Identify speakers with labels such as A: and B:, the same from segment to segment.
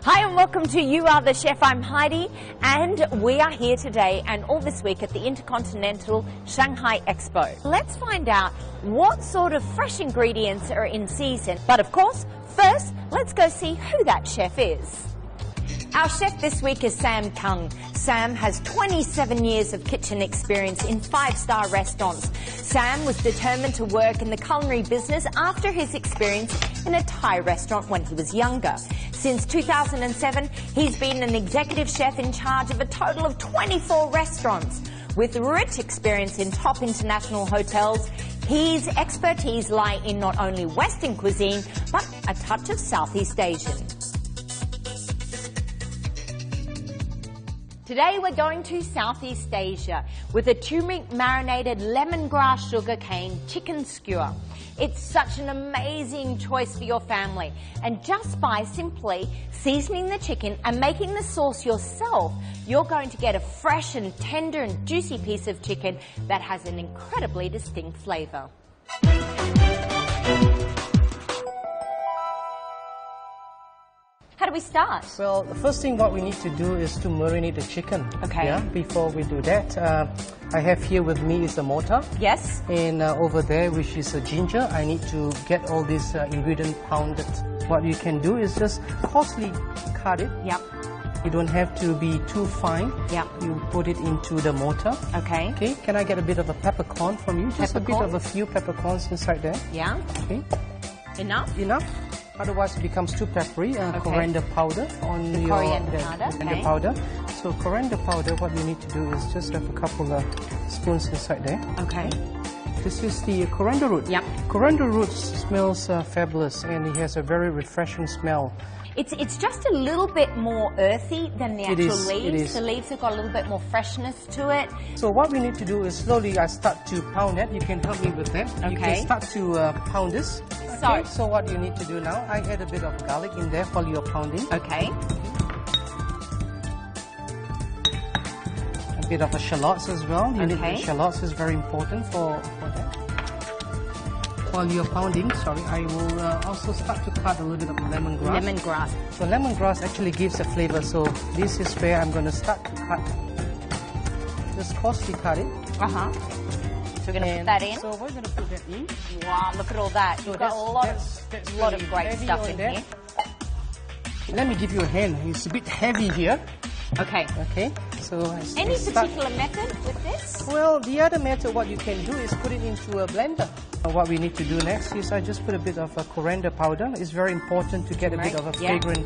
A: Hi and welcome to You Are the Chef. I'm Heidi and we are here today and all this week at the Intercontinental Shanghai Expo. Let's find out what sort of fresh ingredients are in season. But of course, first, let's go see who that chef is. Our chef this week is Sam Kung. Sam has 27 years of kitchen experience in 5-star restaurants. Sam was determined to work in the culinary business after his experience in a Thai restaurant when he was younger. Since 2007, he's been an executive chef in charge of a total of 24 restaurants. With rich experience in top international hotels, his expertise lie in not only Western cuisine, but a touch of Southeast Asian. Today we're going to Southeast Asia with a turmeric marinated lemongrass sugarcane chicken skewer. It's such an amazing choice for your family, and just by simply seasoning the chicken and making the sauce yourself, you're going to get a fresh and tender and juicy piece of chicken that has an incredibly distinct flavour. How do we start?
B: Well, the first thing what we need to do is to marinate the chicken.
A: Okay.
B: Yeah, before we do that, I have here with me is the mortar.
A: Yes.
B: And over there, which is a ginger, I need to get all these ingredients pounded. What you can do is just coarsely cut it.
A: Yep.
B: You don't have to be too fine.
A: Yep.
B: You put it into the mortar.
A: Okay.
B: Okay. Can I get a bit of a peppercorn from you? Just
A: Peppercorn?
B: a bit of a few peppercorns inside there.
A: Yeah.
B: Okay.
A: Enough?
B: Enough. Otherwise, it becomes too peppery. Coriander powder on your
A: coriander powder.
B: Coriander powder. So coriander powder, what you need to do is just have a couple of spoons inside there.
A: Okay.
B: This is the coriander root.
A: Yep.
B: Coriander root smells fabulous, and it has a very refreshing smell.
A: It's just a little bit more earthy than the actual leaves.
B: It is.
A: The leaves have got a little bit more freshness to it.
B: So what we need to do is slowly I start to pound it. You can help me with that.
A: Okay.
B: You can start to pound this.
A: So,
B: Okay, so what you need to do now, I add a bit of garlic in there while you're pounding.
A: okay.
B: A bit of shallots as well. You need
A: Okay.
B: the shallots is very important for that. While you're pounding, sorry, I will also start to cut a little bit of lemongrass.
A: Lemongrass.
B: So lemongrass actually gives a flavor. So this is where I'm going to start to cut. Just coarsely cut it.
A: Uh-huh. So we're going to put that in.
B: So we're going to put that in.
A: Wow, look at all that. You've got a lot of great
B: heavy
A: stuff
B: on
A: in
B: that.
A: here.
B: Let me give you a hand. It's a bit heavy here.
A: Okay.
B: Okay. So
A: Any particular method with this?
B: Well, the other method what you can do is put it into a blender. What we need to do next is I just put a bit of coriander powder. It's very important to get a bit of a fragrant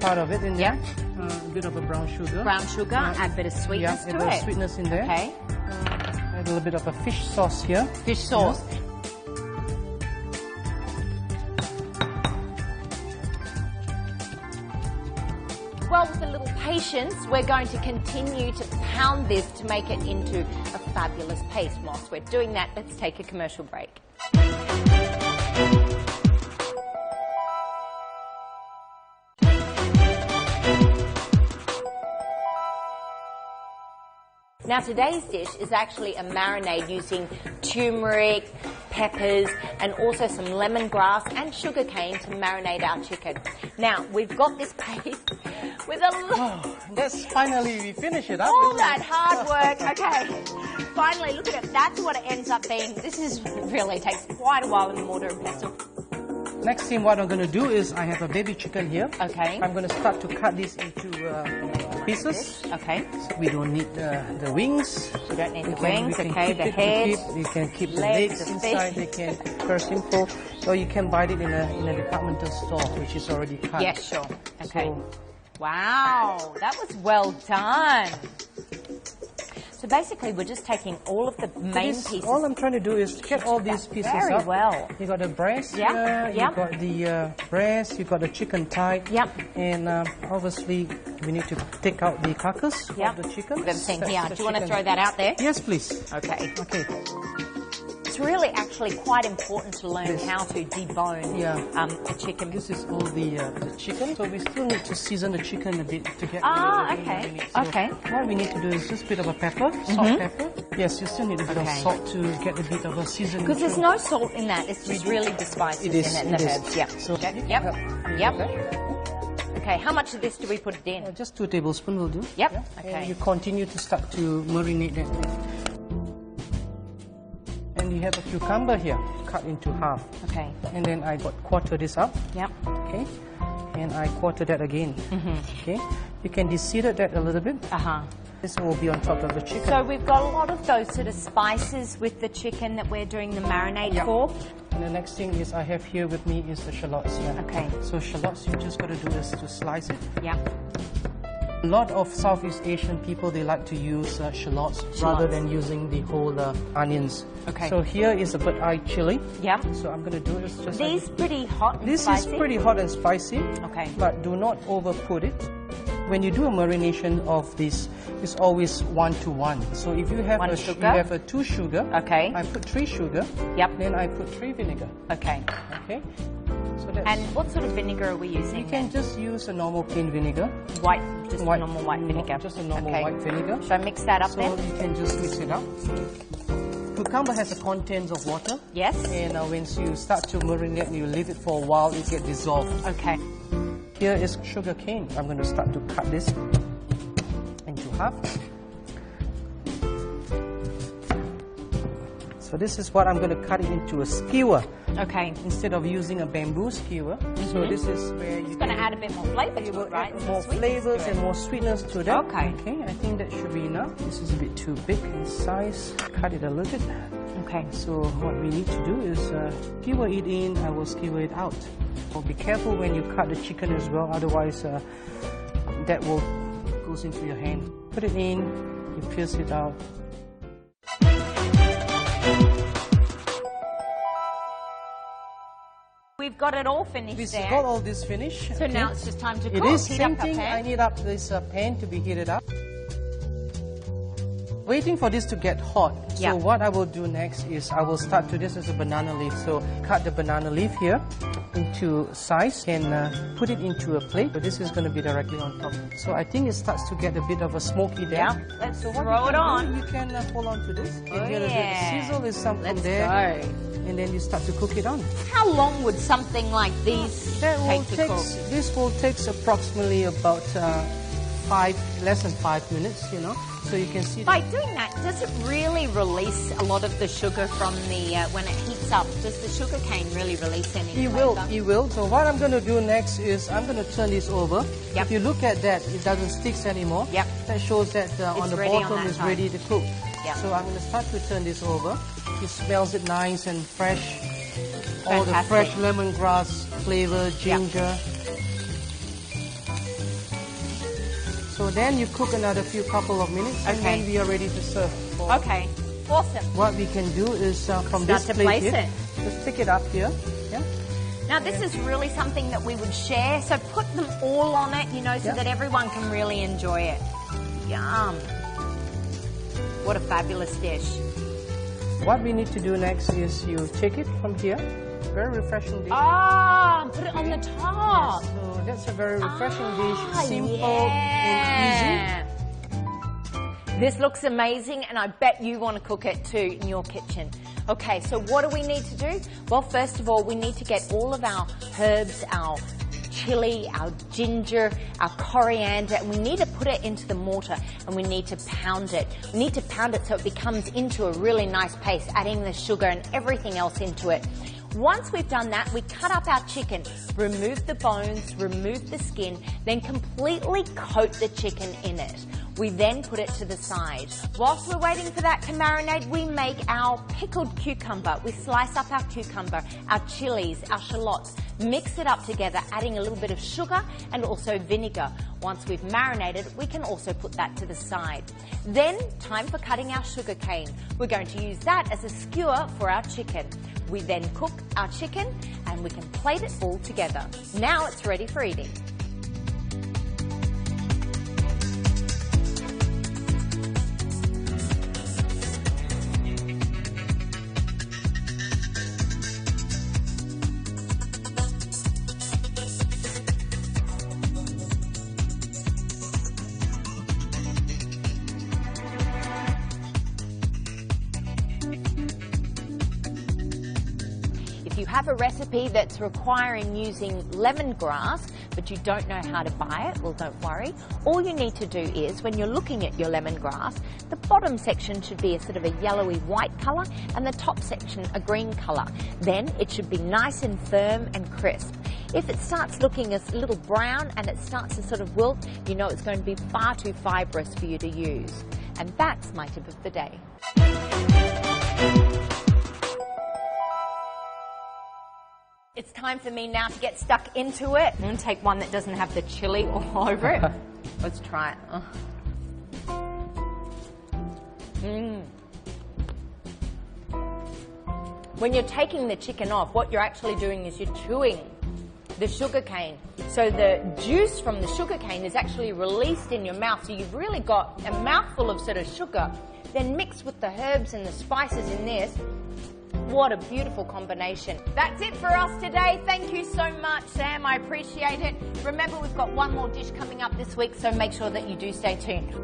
B: part of it in there. A bit of a brown sugar.
A: Brown sugar, add a bit of sweetness
B: add
A: to
B: a bit
A: it.
B: of sweetness in there.
A: Okay.
B: Add a little bit of a fish sauce here.
A: Fish sauce.
B: Yeah.
A: Well, with a little patience, we're going to continue to pound this to make it into a fabulous paste. Whilst we're doing that, let's take a commercial break. Now today's dish is actually a marinade using turmeric, peppers and also some lemongrass and sugarcane to marinate our chicken. Now we've got this paste with a lot...
B: Oh, that's finally we finish it up.
A: All that hard work, okay. Finally, look at it, that's what it ends up being. This is really takes quite a while in the mortar and pestle.
B: Next thing what I'm going to do is I have a baby chicken here.
A: Okay.
B: I'm going to start to cut this into pieces.
A: Okay.
B: So we don't need the wings.
A: We don't need the wings, okay, the
B: keep
A: head.
B: You can keep the
A: legs,
B: legs
A: the
B: inside. They can very simple. Or you can buy it in a departmental store which is already cut.
A: Yeah, sure. Okay.
B: So,
A: wow, that was well done. So basically, we're just taking all of the main pieces.
B: All I'm trying to do is get all these pieces
A: very
B: up.
A: well.
B: You got the breast
A: Yeah,
B: here,
A: yeah.
B: you got the breast, you got the chicken thigh.
A: Yep.
B: And obviously, we need to take out the carcass
A: Yep.
B: of the chicken.
A: Everything
B: That's
A: here.
B: the
A: Do you want to
B: chicken.
A: throw that out there?
B: Yes, please.
A: Okay.
B: Okay.
A: It's really actually quite important to learn how to debone a chicken.
B: This is all the chicken. So we still need to season the chicken a bit to get
A: okay.
B: So
A: Okay.
B: what we need to do is just a bit of a pepper, salt, pepper. Yes, you still need a bit of salt to get a bit of a seasoning.
A: Because there's no salt in that. It's just really the spices
B: It is,
A: in it and
B: it
A: the
B: is.
A: herbs. Yep.
B: So
A: Yep.
B: Okay.
A: Okay, how much of this do we put it in?
B: Just 2 tablespoons will do.
A: Yep.
B: Yeah?
A: Okay.
B: And you continue to start to marinate that. And you have a cucumber here, cut into half.
A: Okay.
B: And then I got quarter this up.
A: Yep.
B: Okay. And I quarter that again. Okay. You can deseed that a little bit. This will be on top of the chicken.
A: So we've got a lot of those sort of spices with the chicken that we're doing the marinade for.
B: And the next thing is I have here with me is the shallots here.
A: Okay.
B: So shallots, you just got to do is to slice it.
A: Yeah.
B: A lot of Southeast Asian people, they like to use shallots rather than using the whole onions.
A: Okay.
B: So here is a bird eye chili.
A: Yeah.
B: So I'm going to do is just...
A: These pretty hot and
B: this
A: spicy?
B: This is pretty hot and spicy.
A: Okay.
B: But do not overput it. When you do a marination of this, it's always 1-to-1. So if you have
A: sugar?
B: You have a 2 sugar.
A: Okay.
B: I put 3 sugar.
A: Yep.
B: Then I put 3 vinegar.
A: Okay.
B: Okay. So that's,
A: and what sort of vinegar are we using?
B: You can just use a normal plain vinegar.
A: White, just a normal white vinegar.
B: Just a normal white vinegar.
A: Should I mix that up then?
B: So you can just mix it up. Cucumber has a contents of water.
A: Yes.
B: And once you start to marinate and you leave it for a while, it gets dissolved.
A: Okay.
B: Here is sugar cane. I'm going to start to cut this into half. So this is what I'm going to cut it into a skewer.
A: Okay.
B: Instead of using a bamboo skewer. So this is where
A: it's going to add a bit more flavour to it, right?
B: More flavors and more sweetness to that.
A: Okay.
B: Okay, I think that should be enough. This is a bit too big in size. Cut it a little bit.
A: Okay.
B: So what we need to do is skewer it in, I will skewer it out. So be careful when you cut the chicken as well, otherwise that will goes into your hand. Put it in, you pierce it out.
A: We've got it all finished
B: We've
A: there.
B: got all this finished.
A: So now it's just time to cook.
B: It is
A: Heat up
B: same
A: the
B: thing.
A: pan.
B: I need up this pan to be heated up. Waiting for this to get hot. So what I will do next is I will start to, this is a banana leaf. So cut the banana leaf here into size and put it into a plate. But this is going to be directly on top. So I think it starts to get a bit of a smoky there.
A: Yeah, let's throw it on.
B: You can hold on to this.
A: Oh,
B: hear the sizzle is something
A: let's
B: there.
A: Go.
B: And then you start to cook it on.
A: How long would something like these take to cook?
B: This will take approximately about less than 5 minutes, you know. So you can see.
A: By doing that, does it really release a lot of the sugar from the, when it heats up, does the sugar cane really release any flavor?
B: It will. So what I'm going to do next is I'm going to turn this over.
A: Yep.
B: If you look at that, it doesn't stick anymore.
A: Yep.
B: That shows that on the bottom is ready to cook.
A: Yep.
B: So I'm going to start to turn this over. It smells it nice and fresh. All the fresh lemongrass flavor, ginger. Yep. So then you cook another couple of minutes and then we are ready to serve.
A: Okay, awesome.
B: What we can do is from this plate here, just stick it up here. Yeah.
A: Now this is really something that we would share, so put them all on it, you know, so that everyone can really enjoy it. Yum. What a fabulous dish.
B: What we need to do next is you take it from here. Very refreshing dish.
A: Put it on the top.
B: Yes, so that's a very refreshing dish. Simple and easy.
A: This looks amazing, and I bet you want to cook it too in your kitchen. Okay, so what do we need to do? Well, first of all, we need to get all of our herbs, our chili, our ginger, our coriander, and we need to put it into the mortar and we need to pound it. We need to pound it so it becomes into a really nice paste, adding the sugar and everything else into it. Once we've done that, we cut up our chicken, remove the bones, remove the skin, then completely coat the chicken in it. We then put it to the side. Whilst we're waiting for that to marinate, we make our pickled cucumber. We slice up our cucumber, our chilies, our shallots, mix it up together, adding a little bit of sugar and also vinegar. Once we've marinated, we can also put that to the side. Then, time for cutting our sugar cane. We're going to use that as a skewer for our chicken. We then cook our chicken and we can plate it all together. Now it's ready for eating. If you have a recipe that's requiring using lemongrass, but you don't know how to buy it, well, don't worry. All you need to do is, when you're looking at your lemongrass, the bottom section should be a sort of a yellowy white colour and the top section a green colour. Then it should be nice and firm and crisp. If it starts looking a little brown and it starts to sort of wilt, you know it's going to be far too fibrous for you to use. And that's my tip of the day. It's time for me now to get stuck into it. I'm going to take one that doesn't have the chili all over it. Let's try it. When you're taking the chicken off, what you're actually doing is you're chewing the sugarcane. So the juice from the sugarcane is actually released in your mouth. So you've really got a mouthful of sort of sugar, then mixed with the herbs and the spices in this. What a beautiful combination. That's it for us today. Thank you so much, Sam. I appreciate it. Remember, we've got one more dish coming up this week, so make sure that you do stay tuned.